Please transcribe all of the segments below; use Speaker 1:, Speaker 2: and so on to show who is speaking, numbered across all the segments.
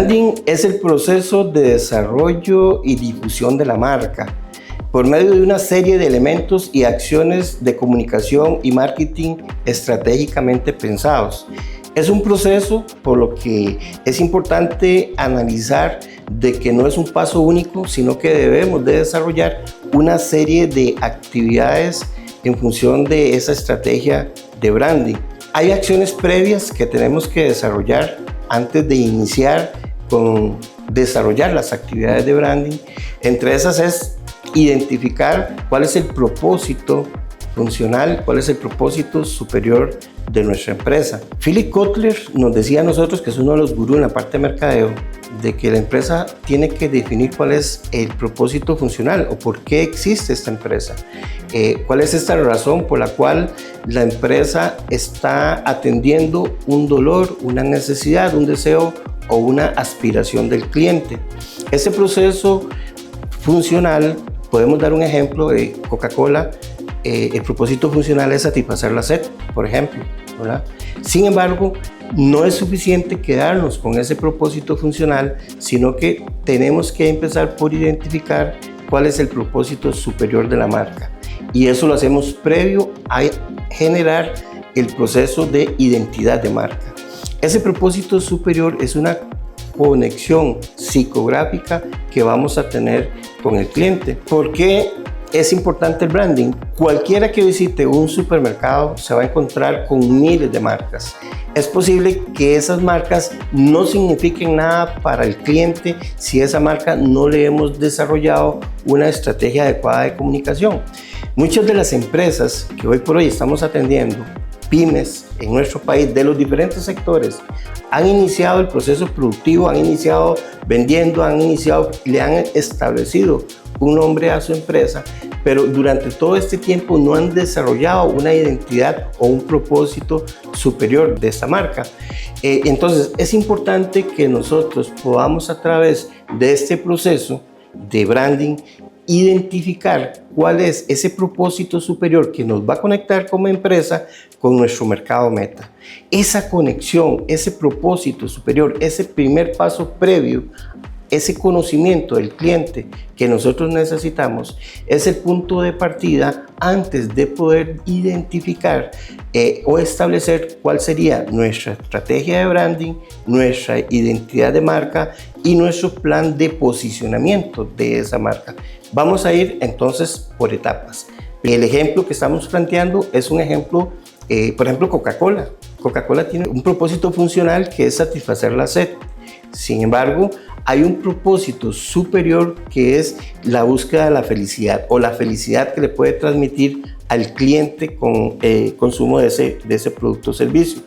Speaker 1: Branding es el proceso de desarrollo y difusión de la marca por medio de una serie de elementos y acciones de comunicación y marketing estratégicamente pensados. Es un proceso por lo que es importante analizar de que no es un paso único, sino que debemos de desarrollar una serie de actividades en función de esa estrategia de branding. Hay acciones previas que tenemos que desarrollar antes de iniciar con desarrollar las actividades de branding. Entre esas es identificar cuál es el propósito funcional, cuál es el propósito superior de nuestra empresa. Philip Kotler nos decía a nosotros, que es uno de los gurús en la parte de mercadeo, de que la empresa tiene que definir cuál es el propósito funcional o por qué existe esta empresa. Cuál es esta razón por la cual la empresa está atendiendo un dolor, una necesidad, un deseo o una aspiración del cliente. Ese proceso funcional, podemos dar un ejemplo de Coca-Cola. El propósito funcional es satisfacer la sed, por ejemplo, ¿verdad? Sin embargo, no es suficiente quedarnos con ese propósito funcional, sino que tenemos que empezar por identificar cuál es el propósito superior de la marca. Y eso lo hacemos previo a generar el proceso de identidad de marca. Ese propósito superior es una conexión psicográfica que vamos a tener con el cliente. ¿Por qué es importante el branding? Cualquiera que visite un supermercado se va a encontrar con miles de marcas. Es posible que esas marcas no signifiquen nada para el cliente si esa marca no le hemos desarrollado una estrategia adecuada de comunicación. Muchas de las empresas que hoy por hoy estamos atendiendo, pymes en nuestro país de los diferentes sectores, han iniciado el proceso productivo, han iniciado vendiendo, le han establecido un nombre a su empresa, pero durante todo este tiempo no han desarrollado una identidad o un propósito superior de esta marca. Entonces es importante que nosotros podamos, a través de este proceso de branding, identificar cuál es ese propósito superior que nos va a conectar como empresa con nuestro mercado meta. Esa conexión, ese propósito superior, ese primer paso previo, ese conocimiento del cliente que nosotros necesitamos, es el punto de partida antes de poder identificar o establecer cuál sería nuestra estrategia de branding, nuestra identidad de marca y nuestro plan de posicionamiento de esa marca. Vamos a ir entonces por etapas. El ejemplo que estamos planteando es un ejemplo, por ejemplo, Coca-Cola. Coca-Cola tiene un propósito funcional que es satisfacer la sed. Sin embargo, hay un propósito superior que es la búsqueda de la felicidad o la felicidad que le puede transmitir al cliente con el consumo de ese producto o servicio.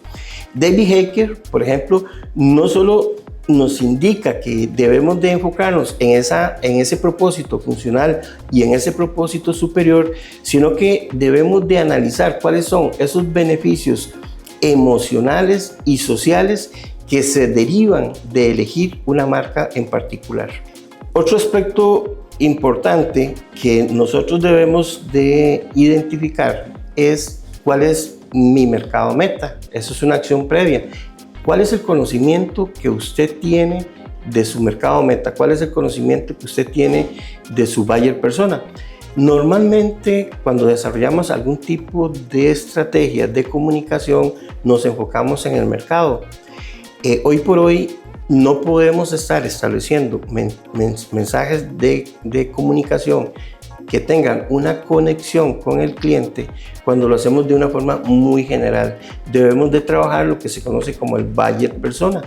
Speaker 1: David Hacker, por ejemplo, no solo nos indica que debemos de enfocarnos en ese propósito funcional y en ese propósito superior, sino que debemos de analizar cuáles son esos beneficios emocionales y sociales que se derivan de elegir una marca en particular. Otro aspecto importante que nosotros debemos de identificar es cuál es mi mercado meta. Eso es una acción previa. ¿Cuál es el conocimiento que usted tiene de su mercado meta? ¿Cuál es el conocimiento que usted tiene de su buyer persona? Normalmente, cuando desarrollamos algún tipo de estrategia de comunicación, nos enfocamos en el mercado. Hoy por hoy no podemos estar estableciendo mensajes de comunicación que tengan una conexión con el cliente cuando lo hacemos de una forma muy general. Debemos de trabajar lo que se conoce como el buyer persona.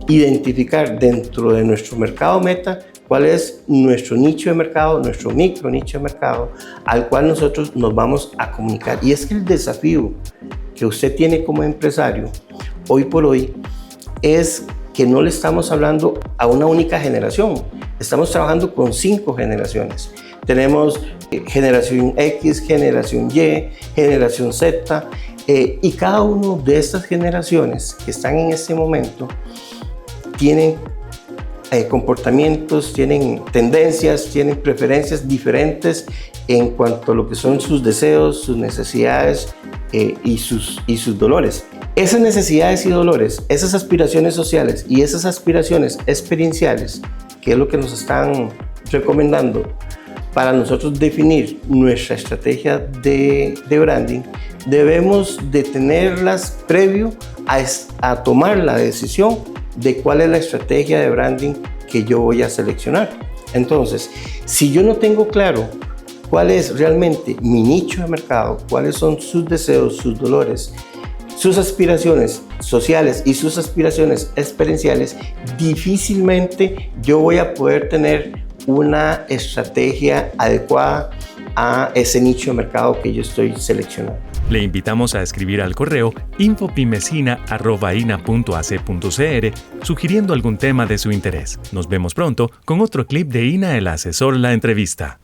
Speaker 1: Identificar dentro de nuestro mercado meta cuál es nuestro nicho de mercado, nuestro micro nicho de mercado al cual nosotros nos vamos a comunicar. Y es que el desafío que usted tiene como empresario hoy por hoy es que no le estamos hablando a una única generación, estamos trabajando con 5 generaciones. Tenemos generación X, generación Y, generación Z, y cada una de estas generaciones que están en este momento tienen comportamientos, tienen tendencias, tienen preferencias diferentes en cuanto a lo que son sus deseos, sus necesidades y sus dolores. Esas necesidades y dolores, esas aspiraciones sociales y esas aspiraciones experienciales, que es lo que nos están recomendando para nosotros definir nuestra estrategia de branding, debemos de tenerlas previo a tomar la decisión de cuál es la estrategia de branding que yo voy a seleccionar. Entonces, si yo no tengo claro cuál es realmente mi nicho de mercado, cuáles son sus deseos, sus dolores, sus aspiraciones sociales y sus aspiraciones experienciales, difícilmente yo voy a poder tener una estrategia adecuada a ese nicho de mercado que yo estoy seleccionando.
Speaker 2: Le invitamos a escribir al correo infopimecina@ina.ac.cr sugiriendo algún tema de su interés. Nos vemos pronto con otro clip de INA el Asesor La Entrevista.